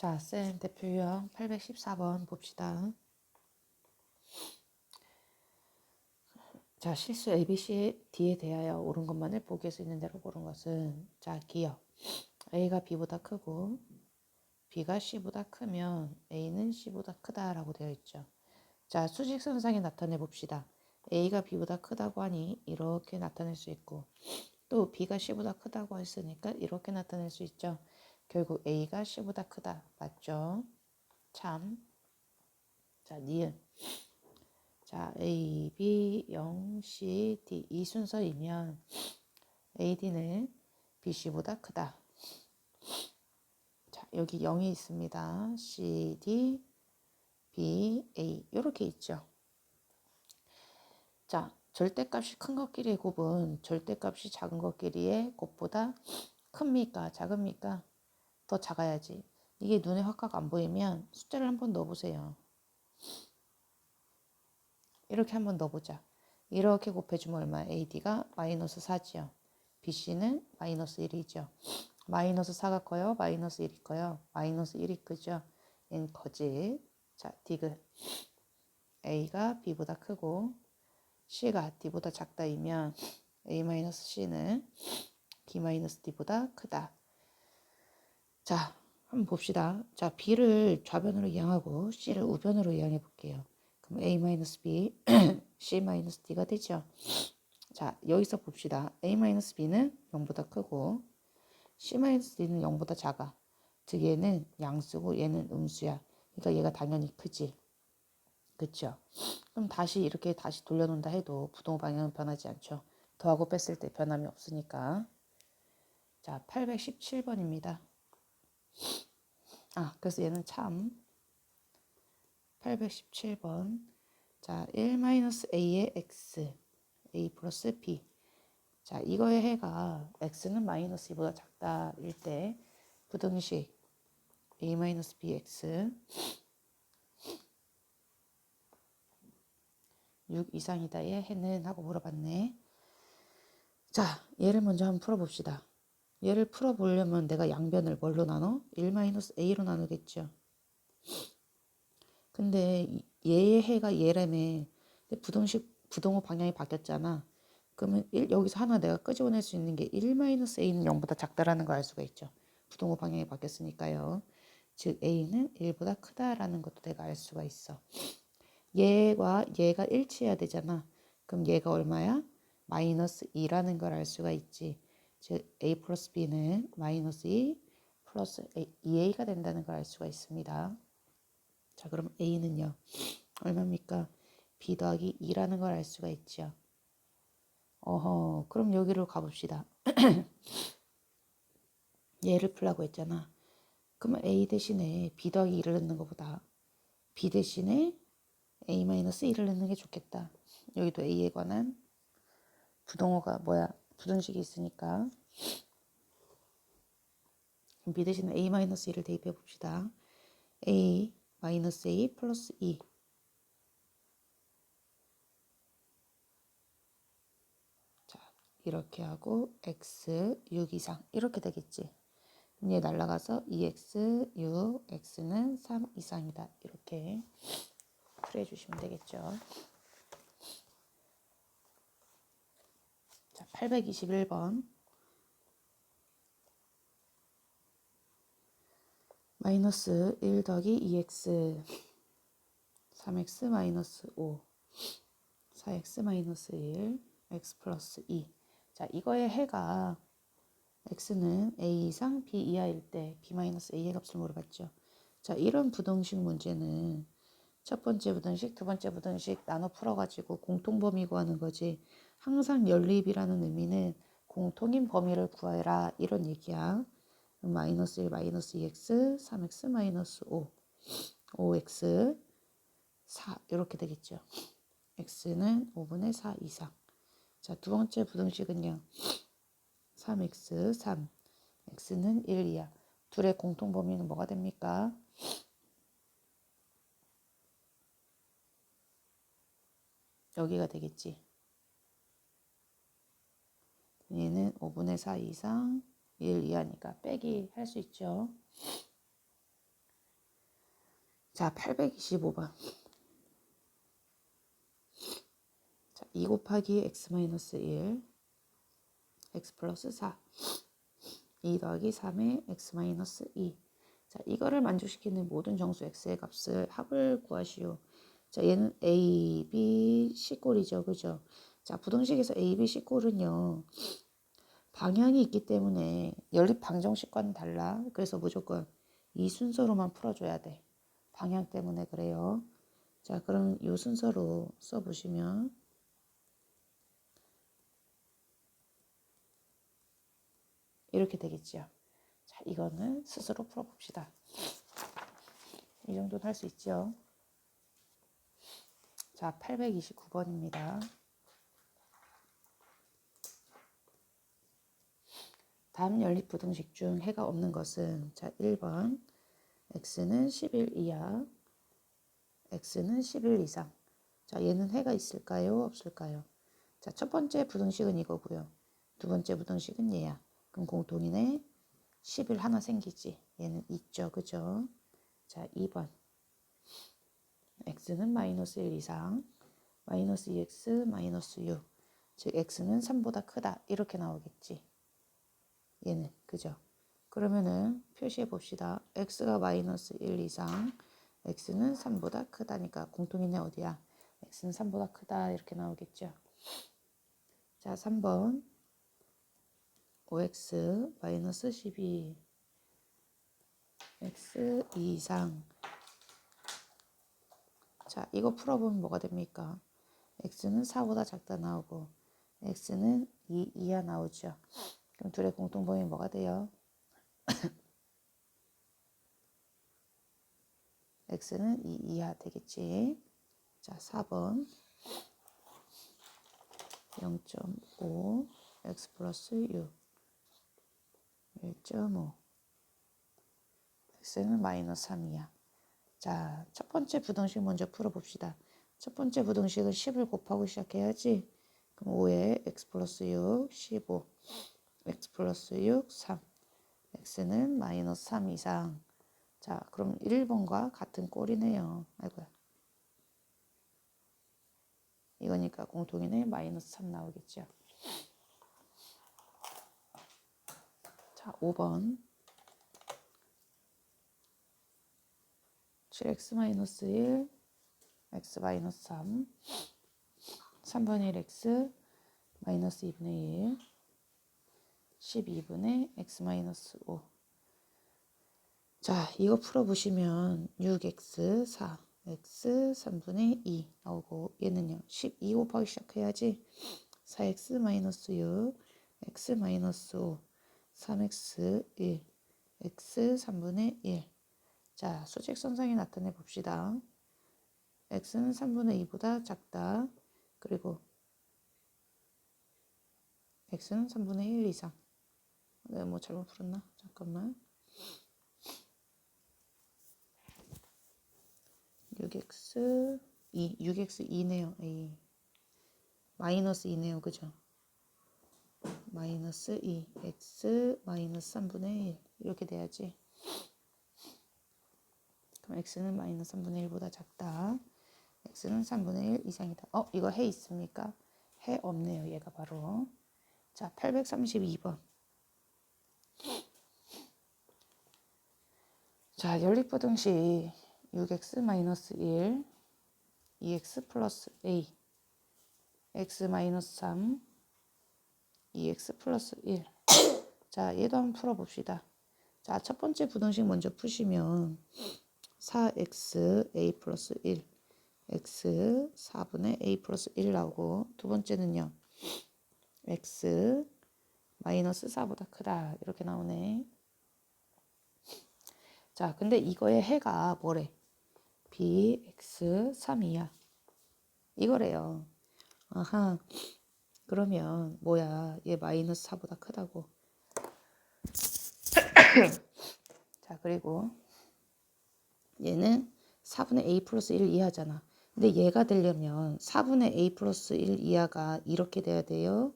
자, 쌤 대표 유형 814번 봅시다. 자, 실수 ABC, D에 대하여 옳은 것만을 보기에서 있는 대로 고른 것은 자, 기억. A가 B보다 크고 B가 C보다 크면 A는 C보다 크다라고 되어 있죠. 자, 수직선상에 나타내 봅시다. A가 B보다 크다고 하니 이렇게 나타낼 수 있고 또 B가 C보다 크다고 했으니까 이렇게 나타낼 수 있죠. 결국 A가 C보다 크다. 맞죠? 참. 자, 니은. 자, A, B, 0, C, D 이 순서이면 AD는 BC보다 크다. 자, 여기 0이 있습니다. C, D, B, A 이렇게 있죠. 자, 절대값이 큰 것끼리의 곱은 절대값이 작은 것끼리의 곱보다 큽니까? 작습니까? 더 작아야지. 이게 눈에 확각 안 보이면 숫자를 한번 넣어보세요. 이렇게 한번 넣어보자. 이렇게 곱해주면 얼마? AD가 마이너스 4지요. BC는 마이너스 1이죠. 마이너스 4가 커요? 마이너스 1이 커요? 마이너스 1이 크죠? 얘는 거짓. 자, 디귿. A가 B보다 크고 C가 D보다 작다이면 A-C는 B-D보다 크다. 자, 한번 봅시다. 자, B를 좌변으로 이항하고 C를 우변으로 이항해 볼게요. 그럼 A-B, C-D가 되죠. 자, 여기서 봅시다. A-B는 0보다 크고 C-D는 0보다 작아. 즉 얘는 양수고 얘는 음수야. 그러니까 얘가 당연히 크지. 그쵸? 그럼 다시 이렇게 다시 돌려놓는다 해도 부동호 방향은 변하지 않죠. 더하고 뺐을 때 변함이 없으니까. 자, 817번입니다. 아, 그래서 얘는 참. 817번. 자, 1-a의 x, a 플러스 b. 자, 이거의 해가 x는 마이너스 2보다 작다일 때 부등식 a-bx 6 이상이다의 해는 하고 물어봤네. 자, 얘를 먼저 한번 풀어봅시다. 얘를 풀어보려면 내가 양변을 뭘로 나눠? 1-a로 나누겠죠. 근데 얘의 해가 얘라며. 근데 부동호 방향이 바뀌었잖아. 그러면 여기서 하나 내가 끄집어낼 수 있는 게 1-a는 0보다 작다라는 걸 알 수가 있죠. 부동호 방향이 바뀌었으니까요. 즉 a는 1보다 크다라는 것도 내가 알 수가 있어. 얘가 일치해야 되잖아. 그럼 얘가 얼마야? 마이너스 2라는 걸 알 수가 있지. 즉 a 플러스 b는 마이너스 2 플러스 2a가 된다는 걸 알 수가 있습니다. 자, 그럼 a는요. 얼마입니까? b 더하기 2라는 걸 알 수가 있죠. 어허, 그럼 여기로 가봅시다. 얘를 풀라고 했잖아. 그러면 a 대신에 b 더하기 2를 넣는 것보다 b 대신에 a-1을 넣는 게 좋겠다. 여기도 a에 관한 부동호가 부등식이 있으니까 b 대신에 a-1을 대입해 봅시다. a 플러스 2. 자, 이렇게 하고 x 6 이상 이렇게 되겠지. 얘 날라가서 2x 6, x는 3 이상이다. 이렇게 풀이해 주시면 되겠죠. 자, 821번. 마이너스 1 더하기 2x 3x 마이너스 5 4x 마이너스 1 x 플러스 2. 자, 이거의 해가 x는 a 이상 b 이하일 때 b-a의 값을 물어봤죠. 자, 이런 부등식 문제는 첫 번째 부등식, 두 번째 부등식 나눠 풀어가지고 공통범위 구하는 거지. 항상 연립이라는 의미는 공통인 범위를 구해라 이런 얘기야. 마이너스 1, 마이너스 2x, 3x, 마이너스 5, 5x, 4 이렇게 되겠죠. x는 5분의 4 이상. 자, 두 번째 부등식은요. 3x, 3, x는 1 이하. 둘의 공통범위는 뭐가 됩니까? 여기가 되겠지. 얘는 5분의 4 이상 1 이하니까 빼기 할 수 있죠. 자, 825번. 자, 2 곱하기 x-1, x 플러스 4. 2 더하기 3의 x-2. 자, 이거를 만족시키는 모든 정수 x의 값을 합을 구하시오. 자, 얘는 a, b, c꼴이죠. 그죠? 자, 부등식에서 a, b, c꼴은요. 방향이 있기 때문에 연립 방정식과는 달라. 그래서 무조건 이 순서로만 풀어줘야 돼. 방향 때문에 그래요. 자, 그럼 이 순서로 써보시면 이렇게 되겠죠. 자, 이거는 스스로 풀어봅시다. 이 정도는 할 수 있죠. 자, 829번입니다. 다음 연립부등식 중 해가 없는 것은 자, 1번 x는 11 이하, x는 11 이상. 자, 얘는 해가 있을까요? 없을까요? 자, 첫 번째 부등식은 이거고요. 두 번째 부등식은 얘야. 그럼 공통인에 11 하나 생기지. 얘는 있죠. 그죠? 자, 2번. x는 마이너스 1 이상, 마이너스 2x, 마이너스 6. 즉, x는 3보다 크다. 이렇게 나오겠지. 얘는. 그죠? 그러면은 표시해 봅시다. x가 마이너스 1 이상, x는 3보다 크다니까 공통인에 어디야? x는 3보다 크다. 이렇게 나오겠죠. 자, 3번. 5x 마이너스 12 x 2 이상. 자, 이거 풀어보면 뭐가 됩니까? x는 4보다 작다 나오고 x는 2 이하 나오죠. 그럼 둘의 공통범위 뭐가 돼요? x는 2 이하 되겠지. 자, 4번 0.5 x 플러스 6 1.5 x는 마이너스 3이야. 자, 첫 번째 부등식 먼저 풀어봅시다. 첫 번째 부등식은 10을 곱하고 시작해야지. 그럼 5에 x 플러스 6, 15, x 플러스 6, 3. x는 마이너스 3 이상. 자, 그럼 1번과 같은 꼴이네요. 아이고야. 이거니까 공통인에 마이너스 3 나오겠죠. 자, 5번. 7x 마이너스 1, x 마이너스 3, 3분의 1x 마이너스 2분의 1, 12분의 x 마이너스 5. 자, 이거 풀어보시면 6x 4, x 3분의 2 나오고 얘는요 12 곱하기 시작해야지. 4x 마이너스 6, x 마이너스 5, 3x 1, x 3분의 1. 자, 수직선상에 나타내 봅시다. x는 3분의 2보다 작다. 그리고 x는 3분의 1 이상. 내가 뭐 잘못 풀었나? 잠깐만. 6x 2, 6x 2네요. A. 마이너스 2네요. 그죠? 마이너스 2, x 마이너스 3분의 1. 이렇게 돼야지. 그럼 x는 마이너스 3분의 1보다 작다. x는 3분의 1 이상이다. 이거 해 있습니까? 해 없네요. 얘가 바로. 자, 832번. 자, 연립부등식 6x 마이너스 1, 2x 플러스 a, x 마이너스 3, 2x 플러스 1. 자, 얘도 한번 풀어봅시다. 자, 첫 번째 부등식 먼저 푸시면 4x a 플러스 1, x 4분의 a 플러스 1 나오고 두 번째는요. x 마이너스 4보다 크다. 이렇게 나오네. 자, 근데 이거의 해가 뭐래? bx 3이야. 이거래요. 아하. 그러면 뭐야? 얘 마이너스 4보다 크다고. 자, 그리고 얘는 4분의 a 플러스 1 이하잖아. 근데 얘가 되려면 4분의 a 플러스 1 이하가 이렇게 돼야 돼요.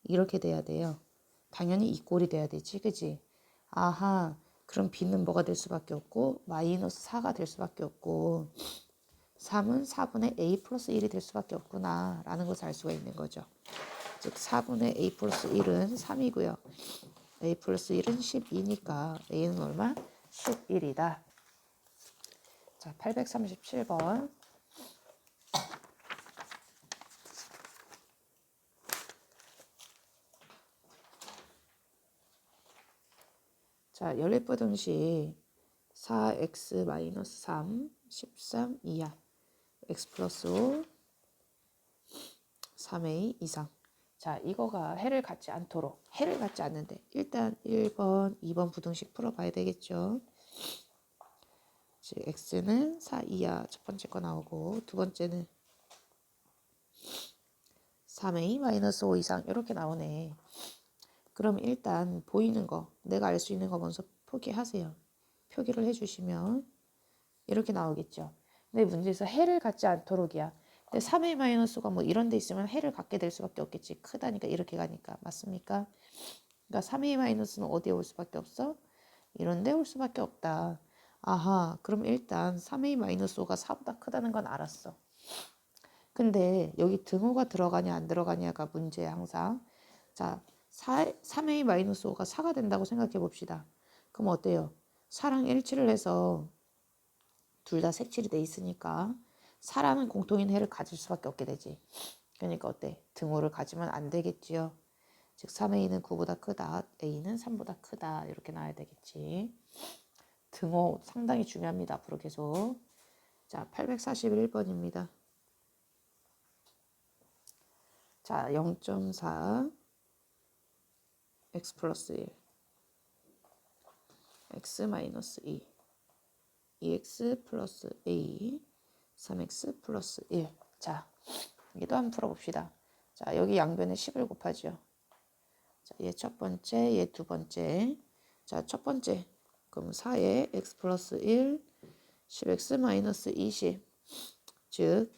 이렇게 돼야 돼요. 당연히 이 꼴이 돼야 되지. 그지? 아하. 그럼 b는 뭐가 될 수밖에 없고 마이너스 4가 될 수밖에 없고 3은 4분의 a 플러스 1이 될 수밖에 없구나 라는 것을 알 수가 있는 거죠. 즉 4분의 a 플러스 1은 3이고요. a 플러스 1은 12니까 a는 얼마? 11이다. 자, 837번. 자, 연립부등식 4x-3 13 이하 x 플러스 5 3a 이상. 자, 이거가 해를 갖지 않도록 해를 갖지 않는데 일단 1번, 2번 부등식 풀어봐야 되겠죠. 즉 x는 4 이하 첫 번째 거 나오고 두 번째는 3a-5 이상 이렇게 나오네. 그럼 일단 보이는 거 내가 알 수 있는 거 먼저 표기하세요. 표기를 해주시면 이렇게 나오겠죠. 근데 문제에서 해를 갖지 않도록이야. 근데 3a-가 뭐 이런 데 있으면 해를 갖게 될 수밖에 없겠지. 크다니까 이렇게 가니까. 맞습니까? 그러니까 3a-는 어디에 올 수밖에 없어? 이런 데 올 수밖에 없다. 아하, 그럼 일단 3a-5가 4보다 크다는 건 알았어. 근데 여기 등호가 들어가냐 안 들어가냐가 문제야 항상. 자, 3a-5가 4가 된다고 생각해 봅시다. 그럼 어때요? 4랑 일치를 해서 둘 다 색칠이 돼 있으니까 4라는 공통인 해를 가질 수밖에 없게 되지. 그러니까 어때? 등호를 가지면 안 되겠지요. 즉 3a는 9보다 크다. a는 3보다 크다. 이렇게 나와야 되겠지. 등호 상당히 중요합니다. 앞으로 계속. 자, 841번입니다. 자, 0.4 x 플러스 1 x 마이너스 2 2x 플러스 a 3x 플러스 1. 자, 이게 또 한번 풀어봅시다. 자, 여기 양변에 10을 곱하죠. 자, 얘 첫 번째, 얘 두 번째. 자, 첫 번째. 그럼 4에 x 플러스 1, 10x 마이너스 20. 즉,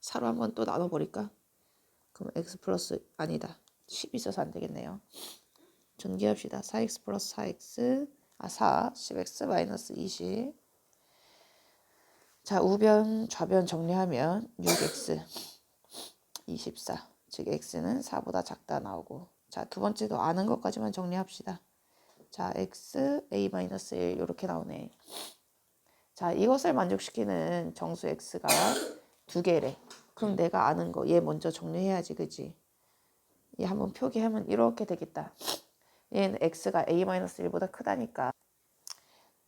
4로 한번 또 나눠버릴까? 그럼 x 플러스, 아니다. 10 있어서 안 되겠네요. 전개합시다. 4x 플러스 4x, 10x 마이너스 20. 자, 우변, 좌변 정리하면 6x, 24. 즉, x는 4보다 작다 나오고. 자, 두 번째도 아는 것까지만 정리합시다. 자, x, a-1 이렇게 나오네. 자, 이것을 만족시키는 정수 x가 두 개래. 그럼 내가 아는 거, 얘 먼저 정리해야지, 그지? 얘 한번 표기하면 이렇게 되겠다. 얘는 x가 a-1보다 크다니까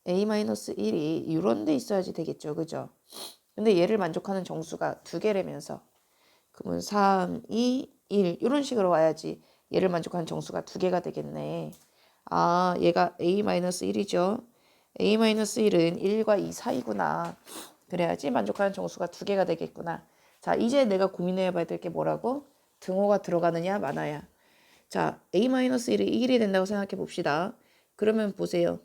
a-1이 이런 데 있어야지 되겠죠, 그죠? 근데 얘를 만족하는 정수가 두 개라면서 그러면 3, 2, 1 이런 식으로 와야지 얘를 만족하는 정수가 두 개가 되겠네. 아, 얘가 a-1이죠. a-1은 1과 2 사이구나. 그래야지 만족하는 정수가 두 개가 되겠구나. 자, 이제 내가 고민해 봐야 될 게 뭐라고? 등호가 들어가느냐 마나야. 자, a-1이 1이 된다고 생각해 봅시다. 그러면 보세요.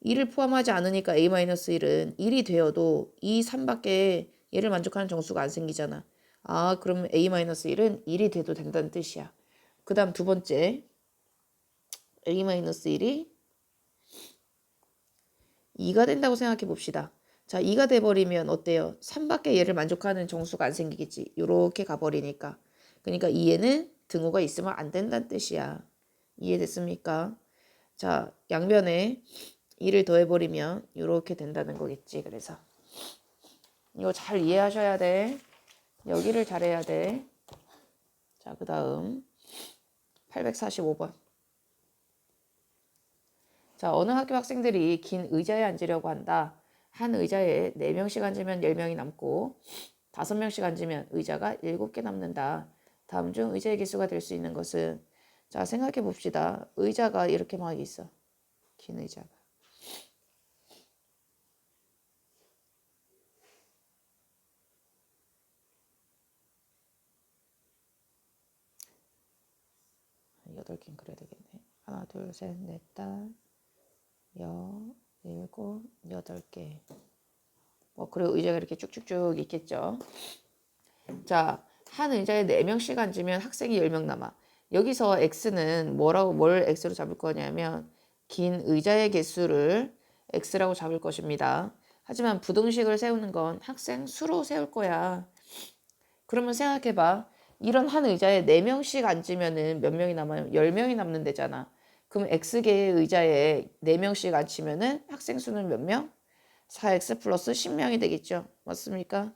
1을 포함하지 않으니까 a-1은 1이 되어도 2, 3밖에 얘를 만족하는 정수가 안 생기잖아. 아, 그러면 a-1은 1이 돼도 된다는 뜻이야. 그 다음 두 번째 a-1이 2가 된다고 생각해 봅시다. 자, 2가 돼버리면 어때요? 3밖에 얘를 만족하는 정수가 안 생기겠지. 요렇게 가버리니까. 그러니까 2에는 등호가 있으면 안 된다는 뜻이야. 이해됐습니까? 자, 양변에 2를 더해버리면 이렇게 된다는 거겠지. 그래서 이거 잘 이해하셔야 돼. 여기를 잘해야 돼. 자, 그 다음 845번. 자, 어느 학교 학생들이 긴 의자에 앉으려고 한다. 한 의자에 4명씩 앉으면 10명이 남고 5명씩 앉으면 의자가 7개 남는다. 다음 중 의자의 개수가 될 수 있는 것은? 자, 생각해 봅시다. 의자가 이렇게 막 있어. 긴 의자가. 여덟 개는 그래야 되겠네. 하나, 둘, 셋, 넷, 다, 일곱, 8개. 뭐 그리고 의자가 이렇게 쭉쭉쭉 있겠죠. 자, 한 의자에 4명씩 앉으면 학생이 10명 남아. 여기서 x는 뭘 x로 잡을 거냐면 긴 의자의 개수를 x라고 잡을 것입니다. 하지만 부등식을 세우는 건 학생 수로 세울 거야. 그러면 생각해봐. 이런 한 의자에 4명씩 앉으면은 몇 명이 남아요? 10명이 남는 데잖아. 그럼 x개의 의자에 4명씩 앉히면은 학생 수는 몇 명? 4x 플러스 10명이 되겠죠. 맞습니까?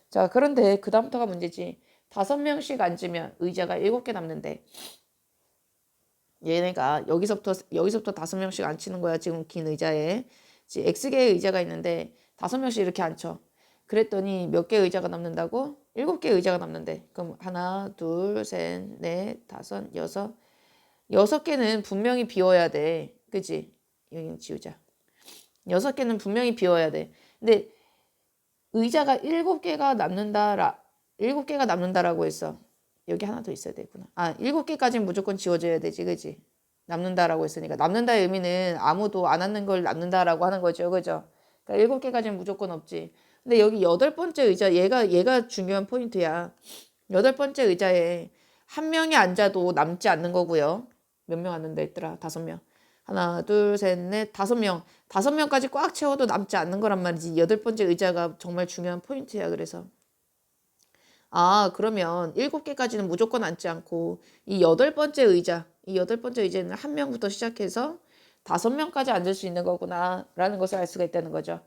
자, 그런데 그 다음부터가 문제지. 5명씩 앉으면 의자가 7개 남는데 얘네가 여기서부터 5명씩 앉히는 거야. 지금 긴 의자에. 지금 X개의 의자가 있는데 5명씩 이렇게 앉혀. 그랬더니 몇 개 의자가 남는다고? 7개 의자가 남는데. 그럼 하나, 둘, 셋, 넷, 다섯, 여섯. 6개는 분명히 비워야 돼. 그치? 여기는 지우자. 6개는 분명히 비워야 돼. 근데 의자가 7개가 남는다라고 했어. 여기 하나 더 있어야 되구나. 7개까지는 무조건 지워져야 되지, 그지? 남는다라고 했으니까. 남는다의 의미는 아무도 안 앉는 걸 남는다라고 하는 거죠, 그죠? 그러니까 7개까지는 무조건 없지. 근데 여기 8번째 의자, 얘가 중요한 포인트야. 8번째 의자에 한 명이 앉아도 남지 않는 거고요. 몇 명 앉는다 했더라? 5명. 하나, 둘, 셋, 넷, 5명. 5명까지 꽉 채워도 남지 않는 거란 말이지. 8번째 의자가 정말 중요한 포인트야, 그래서. 그러면 7개까지는 무조건 앉지 않고 이 8번째 의자는 한 명부터 시작해서 5명까지 앉을 수 있는 거구나 라는 것을 알 수가 있다는 거죠.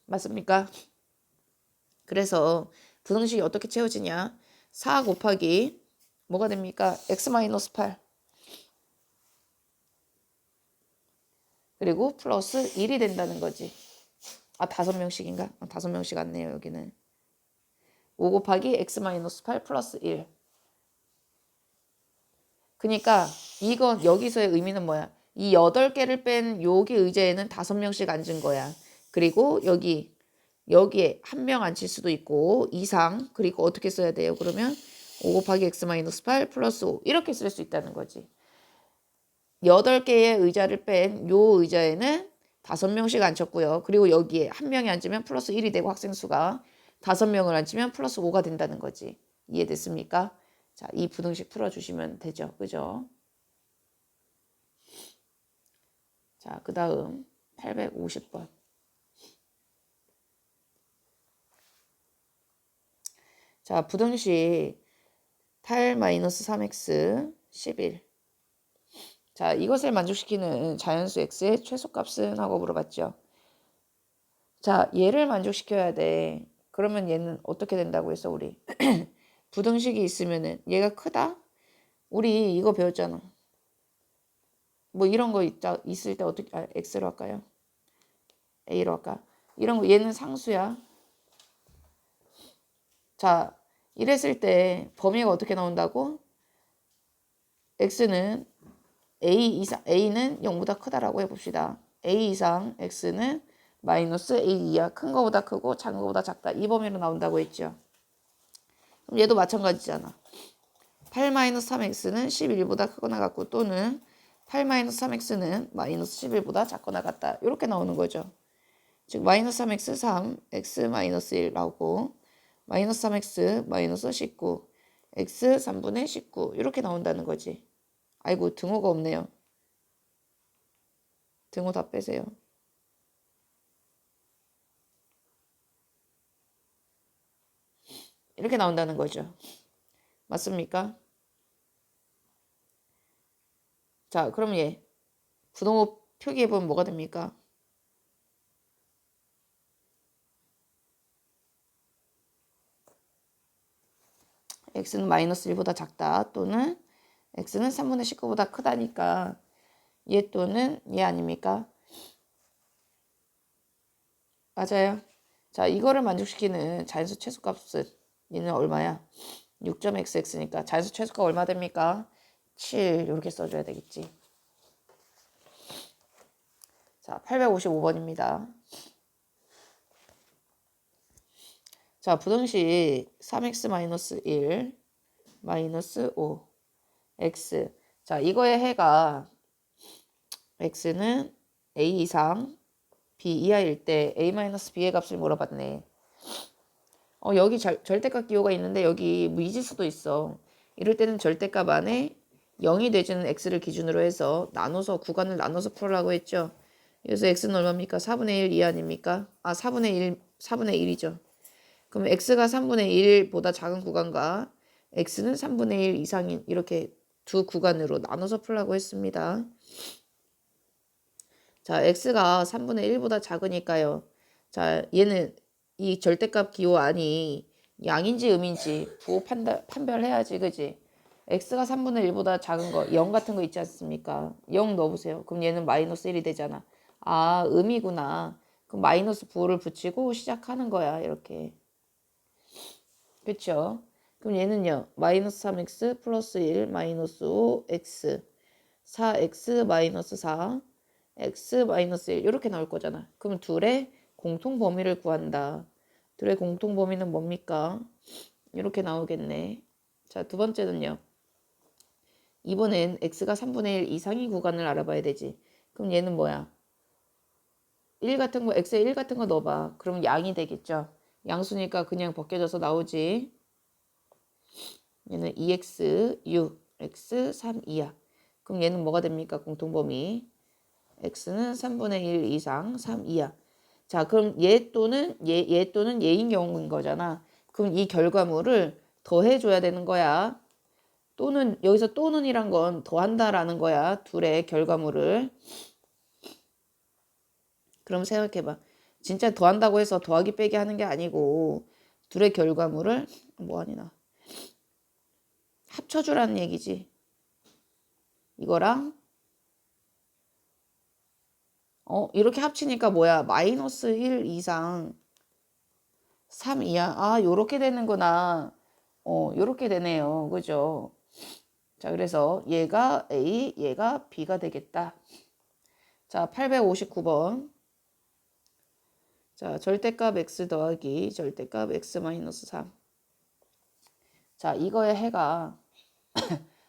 맞습니까? 그래서 부등식이 어떻게 채워지냐? 4 곱하기 뭐가 됩니까? x-8 그리고 플러스 1이 된다는 거지. 5명씩인가? 5명씩 안네요 여기는. 5 곱하기 x-8 플러스 1. 그러니까 이건 여기서의 의미는 뭐야? 이 8개를 뺀 여기 의자에는 5명씩 앉은 거야. 그리고 여기에 한 명 앉힐 수도 있고 이상. 그리고 어떻게 써야 돼요? 그러면 5 곱하기 x-8 플러스 5 이렇게 쓸 수 있다는 거지. 8개의 의자를 뺀 요 의자에는 5명씩 앉혔고요. 그리고 여기에 한 명이 앉으면 플러스 1이 되고 학생 수가 5명을 앉히면 플러스 5가 된다는 거지. 이해됐습니까? 자, 이 부등식 풀어주시면 되죠. 그죠? 자, 그 다음 850번. 자, 부등식 8-3x 11. 자, 이것을 만족시키는 자연수 x의 최소값은 하고 물어봤죠. 자, 얘를 만족시켜야 돼. 그러면 얘는 어떻게 된다고 했어, 우리? 부등식이 있으면은 얘가 크다? 우리 이거 배웠잖아. 뭐 이런 거 있을 때 어떻게 x로 할까요? a로 할까? 이런 거 얘는 상수야. 자, 이랬을 때 범위가 어떻게 나온다고? x는 a는 0보다 크다라고 해봅시다. a 이상 x는 마이너스 a 이하 큰 거보다 크고 작은 거보다 작다. 이 범위로 나온다고 했죠. 그럼 얘도 마찬가지잖아. 8-3x는 11보다 크거나 같고 또는 8-3x는 마이너스 11보다 작거나 같다. 이렇게 나오는 거죠. 즉 마이너스 3x 3, x 마이너스 1 나오고 마이너스 3x 마이너스 19, x 3분의 19 이렇게 나온다는 거지. 아이고 등호가 없네요. 등호 다 빼세요. 이렇게 나온다는 거죠. 맞습니까? 자, 그럼 얘 부등호 표기해보면 뭐가 됩니까? x는 마이너스 1보다 작다 또는 x는 3분의 19보다 크다니까 얘 또는 얘 아닙니까? 맞아요. 자, 이거를 만족시키는 자연수 최소값은 얘는 얼마야? 6.xx니까 자연수 최소값 얼마 됩니까? 7 이렇게 써줘야 되겠지. 자, 855번입니다. 자, 부등식 3x-1 마이너스 5 x. 자, 이거의 해가 x는 a 이상 b 이하일 때 a-b의 값을 물어봤네. 여기 절대값 기호가 있는데 여기 미지수도 있어. 이럴 때는 절대값 안에 0이 되지는 x를 기준으로 해서 나눠서 구간을 나눠서 풀으라고 했죠. 그래서 x는 얼마입니까? 4분의 1 이하 아닙니까? 4분의 1이죠. 그럼 x가 3분의 1보다 작은 구간과 x는 3분의 1 이상인 이렇게 두 구간으로 나눠서 풀라고 했습니다. 자, x가 3분의 1보다 작으니까요. 자, 얘는 이 절대값 기호안이 양인지 음인지 부호 판별해야지, 그지? x가 3분의 1보다 작은 거, 0 같은 거 있지 않습니까? 0 넣어보세요. 그럼 얘는 마이너스 1이 되잖아. 아, 음이구나. 그럼 마이너스 부호를 붙이고 시작하는 거야, 이렇게. 그쵸? 그럼 얘는요, 마이너스 3x 플러스 1 마이너스 5x 4x 마이너스 4 x 마이너스 1 이렇게 나올 거잖아. 그럼 둘의 공통 범위를 구한다. 둘의 공통 범위는 뭡니까? 이렇게 나오겠네. 자, 두 번째는요. 이번엔 x가 3분의 1 이상인 구간을 알아봐야 되지. 그럼 얘는 뭐야? 1 같은 거, x에 1 같은 거 넣어봐. 그럼 양이 되겠죠. 양수니까 그냥 벗겨져서 나오지. 얘는 2x, 6, x, 3, 2야. 그럼 얘는 뭐가 됩니까? 공통범위. x는 3분의 1 이상 3 이하. 자, 그럼 얘 또는 얘 또는 얘인 경우인 거잖아. 그럼 이 결과물을 더해줘야 되는 거야. 또는 여기서 또는이란 건 더한다라는 거야. 둘의 결과물을. 그럼 생각해봐. 진짜 더한다고 해서 더하기 빼기 하는 게 아니고 둘의 결과물을 뭐 아니나 합쳐주라는 얘기지. 이거랑 이렇게 합치니까 뭐야? 마이너스 1 이상 3 이하. 아, 요렇게 되는구나. 요렇게 되네요. 그죠? 자, 그래서 얘가 A, 얘가 B가 되겠다. 자, 859번. 자, 절대값 x 더하기 절대값 x 마이너스 3. 자, 이거의 해가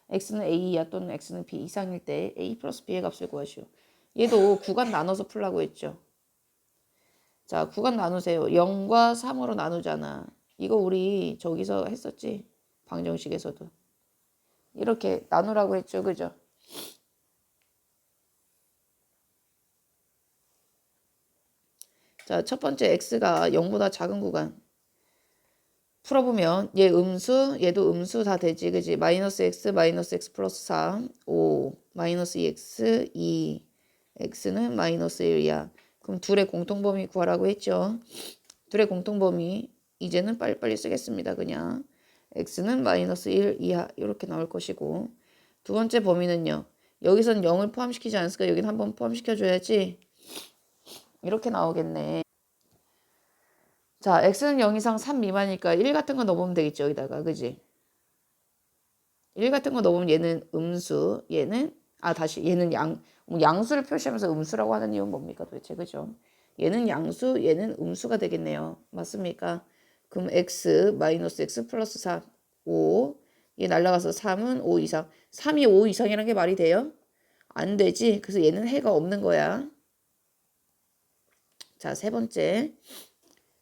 x는 A 이하 또는 x는 B 이상일 때 A 플러스 B의 값을 구하시오. 얘도 구간 나눠서 풀라고 했죠. 자, 구간 나누세요. 0과 3으로 나누잖아. 이거 우리 저기서 했었지. 방정식에서도. 이렇게 나누라고 했죠. 그죠? 자, 첫 번째 x가 0보다 작은 구간. 풀어보면 얘 음수, 얘도 음수 다 되지. 그지? 마이너스 x 플러스 3, 5, 마이너스 2x, 2, x는 마이너스 1이야. 그럼 둘의 공통범위 구하라고 했죠. 둘의 공통범위 이제는 빨리빨리 쓰겠습니다. 그냥 x는 마이너스 1 이하 이렇게 나올 것이고 두 번째 범위는요. 여기선 0을 포함시키지 않았을까? 여긴 한번 포함시켜줘야지. 이렇게 나오겠네. 자, x는 0 이상 3 미만이니까 1 같은 거 넣어보면 되겠죠. 여기다가 그지? 1 같은 거 넣으면 얘는 음수, 얘는 다시 얘는 양수를 표시하면서 음수라고 하는 이유는 뭡니까 도대체? 그죠? 얘는 양수, 얘는 음수가 되겠네요. 맞습니까? 그럼 x 마이너스 x 플러스 4, 5. 얘 날라가서 3은 5 이상. 3이 5 이상이라는 게 말이 돼요? 안 되지. 그래서 얘는 해가 없는 거야. 자, 세 번째.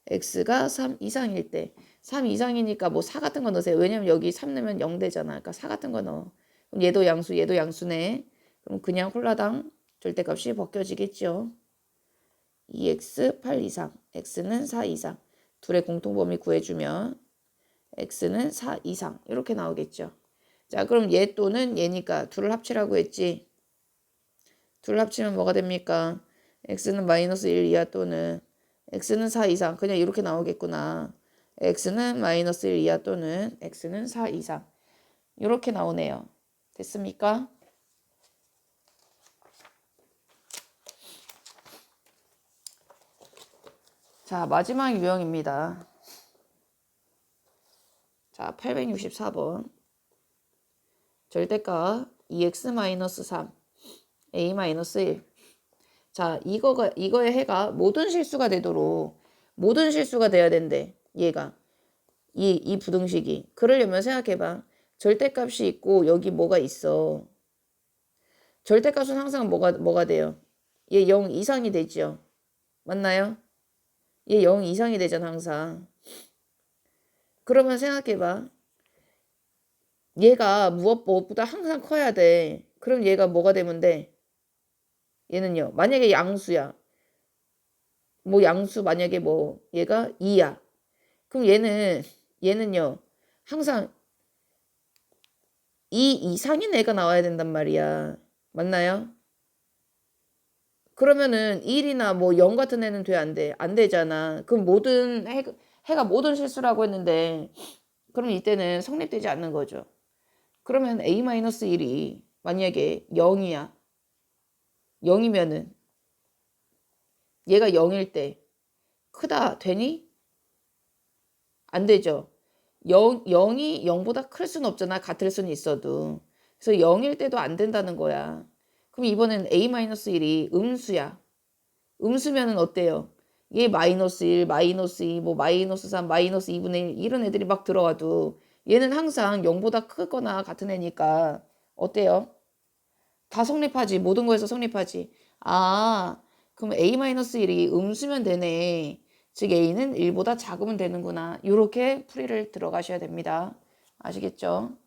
x가 3 이상일 때. 3 이상이니까 뭐 4 같은 거 넣으세요. 왜냐면 여기 3 넣으면 0 되잖아. 그러니까 4 같은 거 넣어. 그럼 얘도 양수, 얘도 양수네. 그럼 그냥 홀라당 절대값이 벗겨지겠죠. 2x 8 이상, x는 4 이상. 둘의 공통범위 구해주면 x는 4 이상 이렇게 나오겠죠. 자, 그럼 얘 또는 얘니까 둘을 합치라고 했지. 둘을 합치면 뭐가 됩니까? x는 마이너스 1 이하 또는 x는 4 이상. 그냥 이렇게 나오겠구나. x는 마이너스 1 이하 또는 x는 4 이상. 이렇게 나오네요. 됐습니까? 자, 마지막 유형입니다. 자, 864번. 절대값 2x-3, a-1. 자, 이거의 해가 모든 실수가 되도록 모든 실수가 돼야 된대. 얘가. 이 부등식이. 그러려면 생각해봐. 절대값이 있고 여기 뭐가 있어. 절대값은 항상 뭐가 돼요? 얘 0 이상이 되죠. 맞나요? 얘 0 이상이 되잖아, 항상. 그러면 생각해봐. 얘가 무엇보다 항상 커야 돼. 그럼 얘가 뭐가 되면 돼? 얘는요. 만약에 양수야. 뭐 양수 만약에 뭐 얘가 2야. 그럼 얘는요. 항상 2 이상인 애가 나와야 된단 말이야. 맞나요? 그러면은 1이나 뭐 0 같은 애는 돼, 안 돼? 안 되잖아. 그럼 해가 모든 실수라고 했는데 그럼 이때는 성립되지 않는 거죠. 그러면 A-1이 만약에 0이야. 0이면은 얘가 0일 때 크다 되니? 안 되죠. 0이 0보다 클 수는 없잖아. 같을 수는 있어도. 그래서 0일 때도 안 된다는 거야. 그럼 이번엔 A-1이 음수야. 음수면은 어때요? 얘 마이너스 1, 마이너스 2, 뭐 마이너스 3, 마이너스 2분의 1 이런 애들이 막 들어와도 얘는 항상 0보다 크거나 같은 애니까 어때요? 다 성립하지. 모든 거에서 성립하지. 아, 그럼 A-1이 음수면 되네. 즉 A는 1보다 작으면 되는구나. 이렇게 풀이를 들어가셔야 됩니다. 아시겠죠?